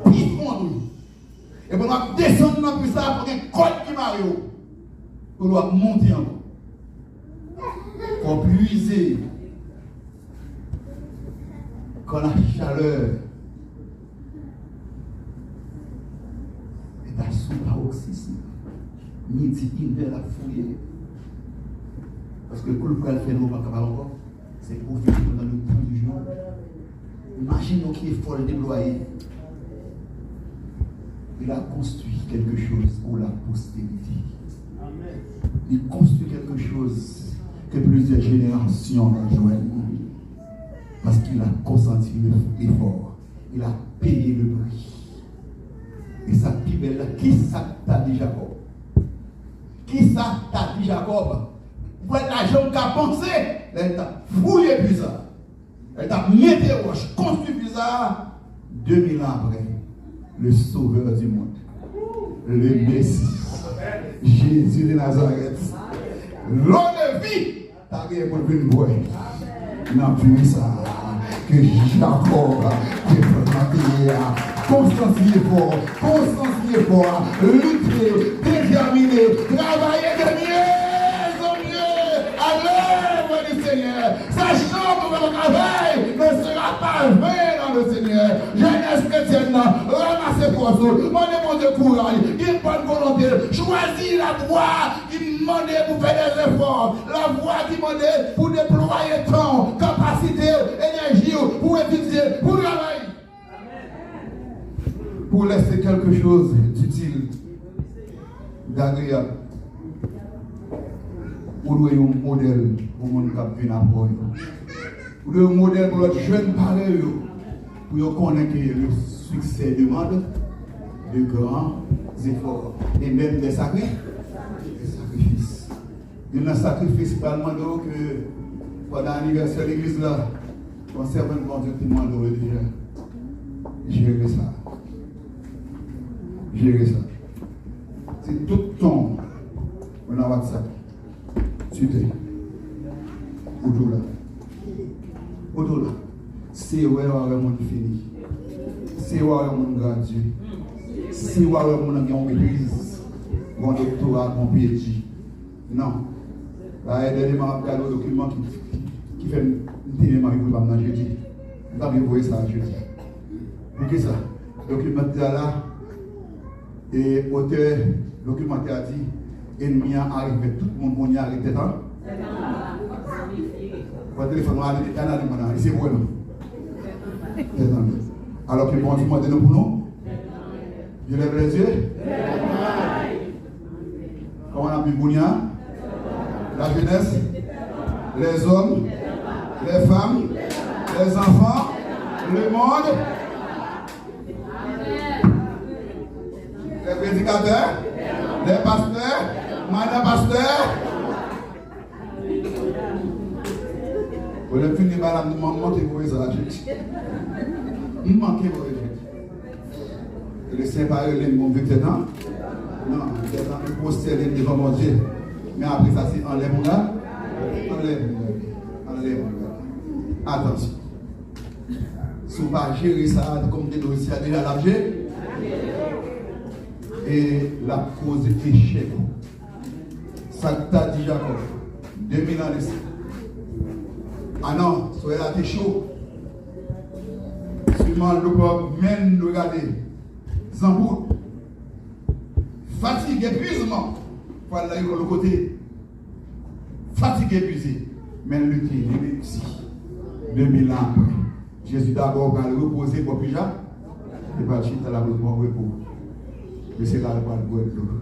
il fond. Et pour nous descendre dans plus ça, pour un code qui m'arrive. Pour nous monter encore. Pour puiser. Quand la chaleur est à son paroxysme. Midi, hiver, la fouille. Parce que le coup de faire nous, encore, c'est profiter dans le temps du jour. Imaginons qu'il est fort déployé. Il a construit quelque chose pour la postérité. Il construit quelque chose que plusieurs générations rejoignent. Parce qu'il a consenti l'effort. Il a payé le prix. Et sa plus belle, qui ça t'a dit Jacob? Qui ça t'a dit Jacob? Pour l'argent qu'a pensé, elle t'a fouillé plus ça. Elle t'a mis des roches, construit plus ça. 2000 ans après, le sauveur du monde, le Messie, Jésus de Nazareth, l'eau de vie, t'as gagné pour venir boire. Non, plus ça, que Jacob, qui est présenté, constancier fort, lutter, déterminé, travailler de mieux en mieux à l'œuvre du Seigneur. Sachant que votre travail ne sera pas vain dans le Seigneur. Jeunesse chrétienne, ramassez force, demandez de courage, une bonne volonté, choisis la voie qui demande pour faire des efforts, la voie qui demande pour déployer temps, capacité, énergie, pour étudier, pour travailler. Pour laisser quelque chose d'utile, d'agréable. Pour nous un modèle pour le monde qui vient après. Pour nous un modèle pour les jeunes pareils. Pour connaître que le succès demande de grands efforts et même des sacrifices. Il y a un sacrifice parlement que pendant l'anniversaire de l'église, on servant de conduite qui m'a déjà gérer ça. Gérer ça. C'est tout le temps on a WhatsApp. C'était. Autour là. C'est où le monde fini. C'est où le monde gratuit. C'est où le monde qui a une église. Un doctorat, un PhD. Non. Là, il y a des documents qui fait une télé avec vous dans jeudi. Vous avez vu ça jeudi. Pour qui ça? Le documentaire là, et auteur documentaire a dit, ennemi a arrivé, tout le monde on y arrive, t'es là? Votre téléphone va aller, c'est vous là. Alors que bon, tu m'as donné pour nous? Je lève les yeux. Comment on a vu Bounia? La jeunesse, les hommes, les femmes, les enfants, le monde, les prédicateurs, les pasteurs, madame pasteur. Vous avez fini par la manquer pour les adultes. Vous manquez pour les adultes. Et le séparer les bons vétérans. Non, les gens qui postent devant mon Dieu. Mais après ça, c'est enlève mon gars. Enlève mon gars. Attention. Si vous ne pas gérer ça comme des dossiers à déjà l'argent, et la cause est échec. Ça t'a dit Jacob. 2000 ans ici. Ah non, soyez là, t'es chaud. Seulement le peuple mène de regarder. Zambour. Fatigue, épuisement. Voilà le côté. Fatigue, épuisé. Mais lutter, il est réussi. 2000 ans après. Jésus d'abord va le reposer pour Pija. Et va chiter à la bonne repos. Et c'est là le point de l'eau.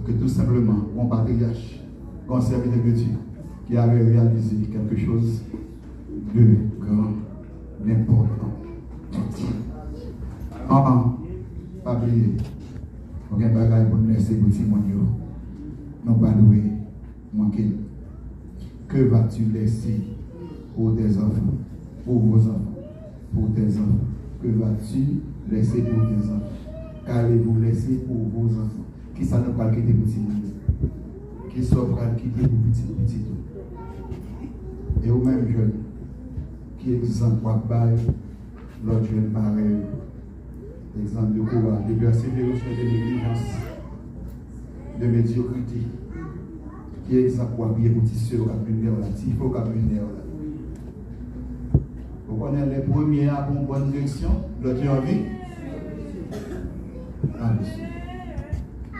Que tout simplement, mon patriarche, mon serviteur de Dieu, qui avait réalisé quelque chose de grand, d'important. Pas oublier. On a un bagage pour nous laisser petit monde. Non pas louer, manquer. Que vas-tu laisser pour tes enfants, pour vos enfants, pour tes enfants? Que vas-tu laisser pour tes enfants? Qu'allez-vous laisser pour vos enfants? Qui ça ne pas quitter petit monde? Qui ça va quitter pour petit? Et au même jeune, qui exemple quoi bail, l'autre jeune pareil, exemple de courage, de persévérance, de négligence, de médiocrité, qui exemple quoi bien pour tisser au cabinet là, il faut cabinet là. Vous connaissez les premiers à une bonne direction, l'autre en vie.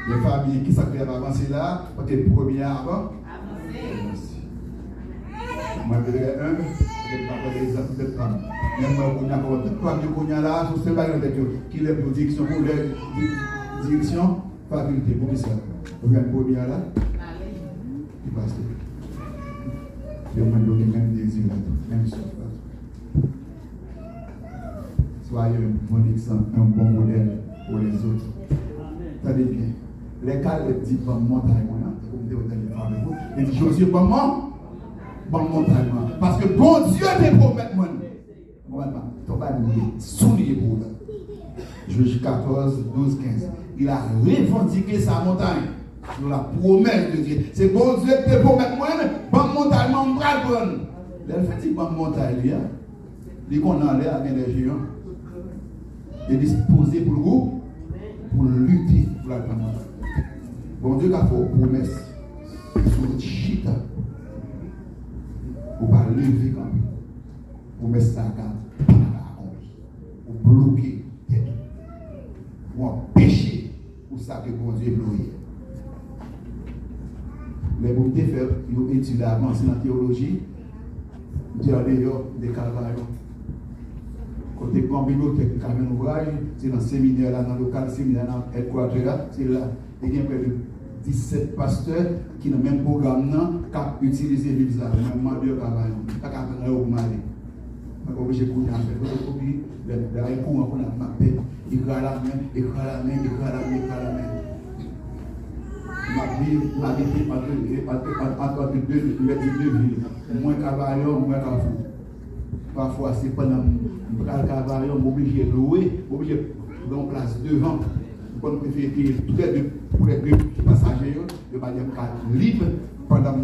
Les familles qui s'appellent avancer là, quand les premiers avant. Moi, je dirais un, je ne vais pas des exemples de femmes. Même moi, on a toute femme qui est là, je ne sais pas qui est pour direction, pour les directions, faculté, pour qui ça. Vous avez un premier là, qui passe. Je vais donner même désir, même chose. Soyez un bon exemple, un bon modèle pour les autres. Tenez bien. Les cas les dit bon montagne, comme vous avez dit, il dit Josué, bon montagne. Parce que bon Dieu te promet, moi. ton panier soulier pour là. Juge 14, 12, 15. Il a revendiqué sa montagne. Sur la promesse de Dieu. C'est bon Dieu qui te promet moi, bonne montagne, mon bras bonne. Elle fait bonne montagne, il qu'on a l'air avec les géants. Il est disposé pour vous, pour lutter pour la montagne. Bon Dieu a fait une promesse sur le chita. Pour ne pas lever quand même. Promesse ça pour bloquer, pour empêcher pour ça que bon Dieu bloque. Les bons faire, ils ont étudié avancé dans la théologie, des Calvario. Côté grand bibliothèque, Carmen Ouvrage, c'est dans le séminaire, là, dans le local, séminaire, dans le headquarter, c'est là. Il y a près de 17 pasteurs qui ont le même programme, qui ont utilisé l'Église, même Mandeur Calvario. Pas qu'à faire au Mali. Je suis obligé de faire des photocopies, les courants qu'on a mappé, il crée la main, il crée la main, il crée la main, il crée la main. Ma vie entre deux villes, moins Cavaillon, moins Carrefour. Parfois, c'est pendant le Cavaillon, on est obligé de louer, obligé de prendre place devant. On préfère tous les deux pour les deux passagers, je vais dire libre pendant que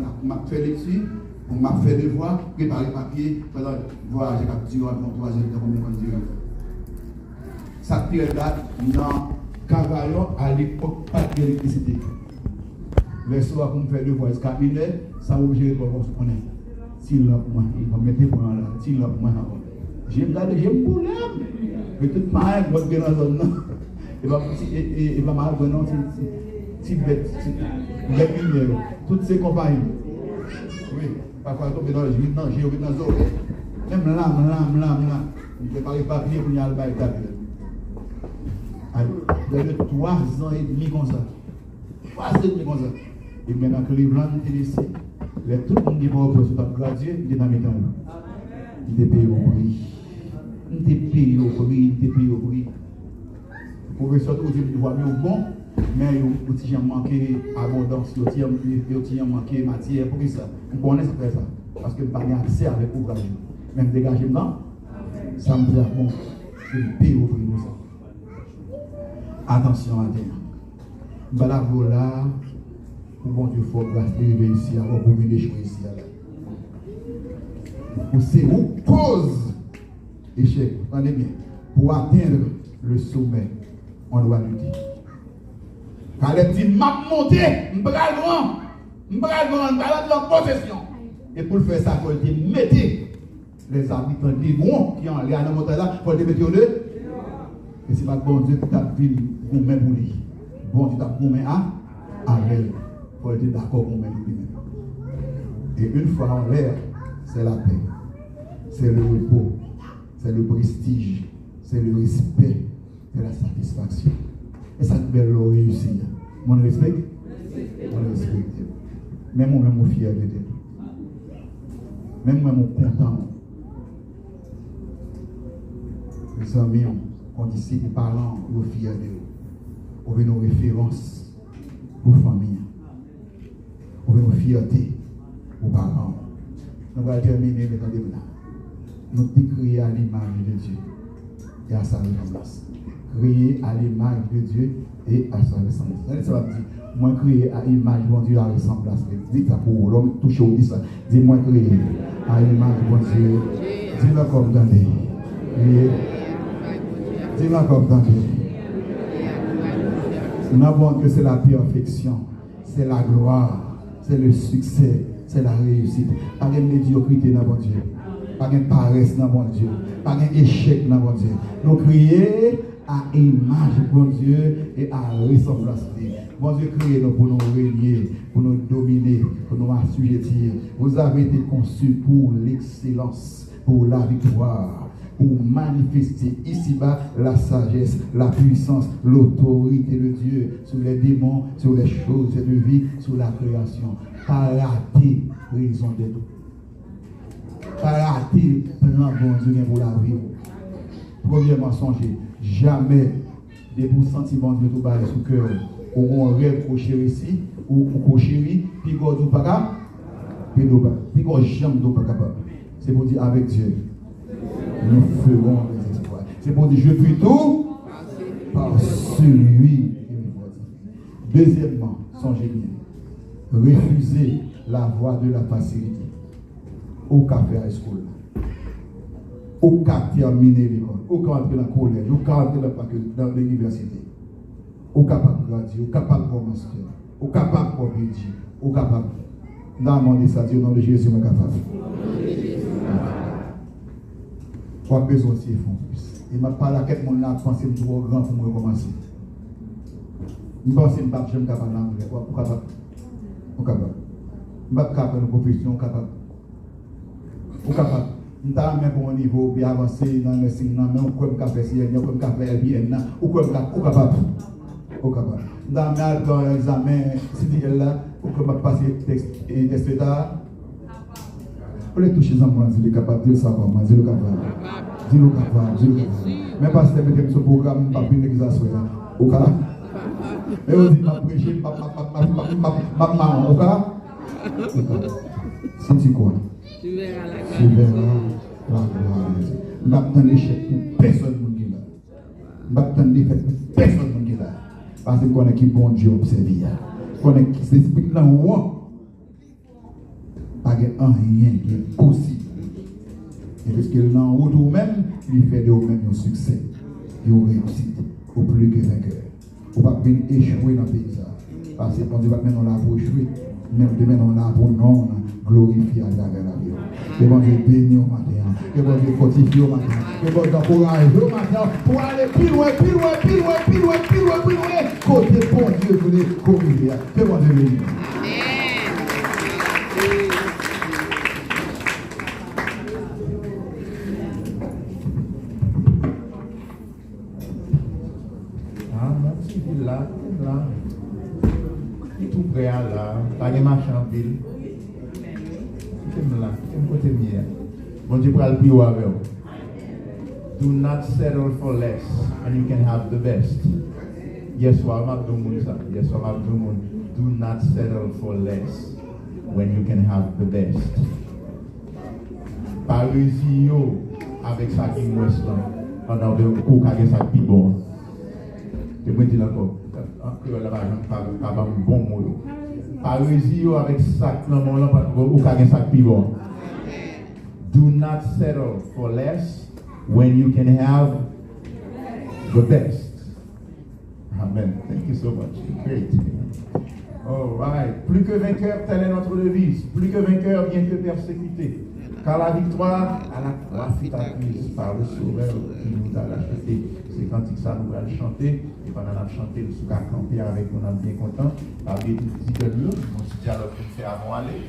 je fais lecture, on m'a fait devoir, préparer le papier, pendant le voyage, j'ai capturé mon troisième temps, combien de temps. Ça pire date dans Cavaillon, à l'époque, pas d'électricité. Les soirs pour me faire devoir escapiner, ça va obligé de voir ce qu'on est. S'il l'a pour moi, il va mettre pour moi là. S'il l'a pour moi, j'ai regardé, j'ai un problème. Mais tout le monde est dans la zone. Et va mal venir, si bête, toutes ces compagnies. Oui, parfois, tomber dans le juif, non, j'ai oublié dans la zone. Même là. Je ne prépare les papiers pour y aller à l'établir. Il y a 3 ans et demi comme ça. 3 ans et demi comme ça. Et maintenant que Cleveland est ici, tout le monde qui va au gradué, il est dans mes temps. Il est payé au prix. Il est payé au prix. Le professeur tout dit voit mieux bon, mais il a manqué abondance, il a manqué matière. Pour ça, on connaît ça fait ça. Parce que je n'ai pas accès avec le programme. Même dégager maintenant, ça me fait bon. Je paye au prix de ça. Attention à Dieu. Voilà, voilà. Bon Dieu, il faut arriver ici, avoir pour venir échouer ici. C'est une cause échec. Attendez bien. Pour atteindre le sommet, on doit lutter. Quand elle dit, m'a monté, m'bral grand, possession. Et pour faire ça, il faut dire, mettez les habitants d'Hébron qui ont l'air à la montagne là, il faut les mettre au deux. Et c'est pas bon Dieu qui t'a vu pour main pour lui. Bon Dieu t'a pour main avec. Il faut être d'accord pour main lui-même. Et une fois en l'air, c'est la paix, c'est le repos, c'est le prestige, c'est le respect, c'est la satisfaction. Et ça te fait réussir. Mon respect, mon respect. Même moi-même, je suis fier de Dieu. Même moi-même, je suis content. Les amis, on dit si les parents sont fiers de Dieu. On veut nos références pour la famille. On veut nos fierté aux parents. Nous allons terminer maintenant. Nous sommes créés à l'image de Dieu et à sa ressemblance. Créés à l'image de Dieu et à sa ressemblance. Ça va dire, moi créé à l'image de Dieu et à sa ressemblance. Dites ça pour l'homme touché au dit ça. Dis-moi créé à l'image de Dieu. Dis-le comme dans des. Dis-le comme dans des. Nous avons que c'est la perfection, c'est la gloire, c'est le succès, c'est la réussite. Pas de médiocrité dans mon Dieu, pas de paresse dans mon Dieu, pas d'échec dans mon Dieu. Nous créés à image de mon Dieu et à ressemblance de Dieu. Mon Dieu créé nous pour nous régner, pour nous dominer, pour nous assujettir. Vous avez été conçus pour l'excellence, pour la victoire. Pour manifester ici-bas la sagesse, la puissance, l'autorité de Dieu sur les démons, sur les choses de vie, sur la création. Pas rater raison d'être. Pas rater le plan bon Dieu pour la vie. Premièrement, songez, jamais des pour sentiments de tout bas sous cœur, ou on rêve au chéri ici, ou au chéri, puis qu'on ne pas capable, puis qu'on jamais pas capable. C'est pour dire avec Dieu. Nous ferons C'est pour dire, je puis tout par celui qui me fortifie. Deuxièmement, songez bien, refusez la voie de la facilité. Au cas faire school, au cas terminer l'école, au cas entrer dans le collège, au cas entrer dans l'université, au capable de grandir, au capable de master, au capable de métier, au capable. Dans le monde, ça dit au nom de Jésus, je suis capable. Pas besoin de ces fonds plus. Il m'a parlé à quel monde là, pensé que trop grand pour me recommencer. Je pense que je ne suis pas capable d'anglais. Ou capable. Ou capable. Je ne suis pas capable de profession, capable. Ou capable. Je suis même pour un niveau bien avancé dans le signe, mais on peut me faire CNI, on peut me faire LBN, ou capable. Ou capable. Dans l'examen CDL là, ou peut me passer texte et test d'état. Pour les toucher dans moi, dis-le capable, dis-le savoir, dis-le capable. Dis-le capable, dis-le capable. Mais pas si tu mets ce programme, pas plus d'exercice. Au cas. Mais on dit, ma prêcher, ma maman, au cas. Si tu crois. Tu verras la gloire de Dieu. Je ne vais pas l'échec pour personne qui est là. Je ne vais pas l'échec pour personne qui est là. Parce que je connais qui bon Dieu observe. Je connais qui s'explique dans le roi. Pas de rien qui est possible. Et parce qu'il est en haut de même, il fait de vous-même un succès. Et une réussite. Au plus que vainqueur. Vous ne pouvez pas échouer dans le pays. Parce que bon Dieu va maintenant là pour échouer. Même demain on a pour non glorifier à la vie. Que bon Dieu bénisse au matin. Que bon Dieu fortifie au matin. Que bon Dieu encourage au matin pour aller plus loin. Côté bon Dieu pour les corriger. Que bon Dieu bénisse. Là, tout prêt là, pas de machin en ville. Là, côté mien. Bon Dieu, pour le plus haut avec vous. Do not settle for less, and you can have the best. Yes, what I'm doing, sir. Yes, what I'm doing. Do not settle for less, when you can have the best. Pas réussir avec ça qui nous reste là, on a un ça qui est bon. Je me dis encore, pas bon mot. Pas réussir avec ça, non, ou qu'à ça qui bon. Do not settle for less when you can have the best. Amen. Thank you so much. Great. All right. Plus que vainqueur, telle est notre devise. Plus que vainqueur, bien que persécuté. Car la victoire à la croix fut acquise par le Sauveur qui nous a acheté. C'est quand ça nous va le chanter. Et pendant qu'on a chanté, nous sommes campés avec nous, on est bien content. Par des petits de l'eau, on se dit alors qu'on fait avant aller.